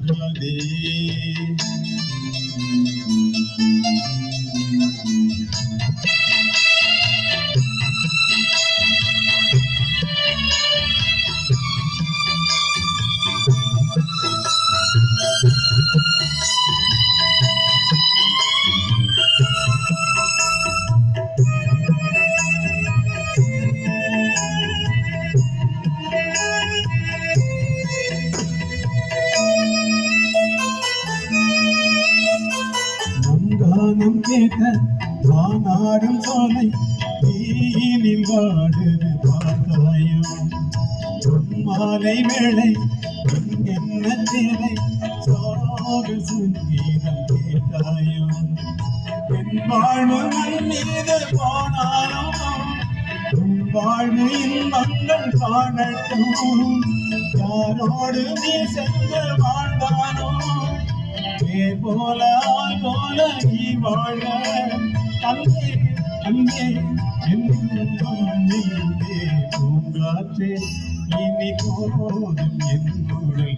தூங்காதே. கானம் கேட்ட வானாடும் சோலை நீனில் வாடுது பார்த்தாயும் மாலை வேளை என்ன தேவை சோறு சங்கீதம் கேட்டாயும் என் வாழ்வு மீது போனாலும் வாழ்வு இன்பங்கள் காணட்டும் யாரோடு நீ சென்று வாழ்ந்தானோ போல போல நீ வாழ அங்கே அங்கே பூங்காற்றே இனி போதும் என்னுடைய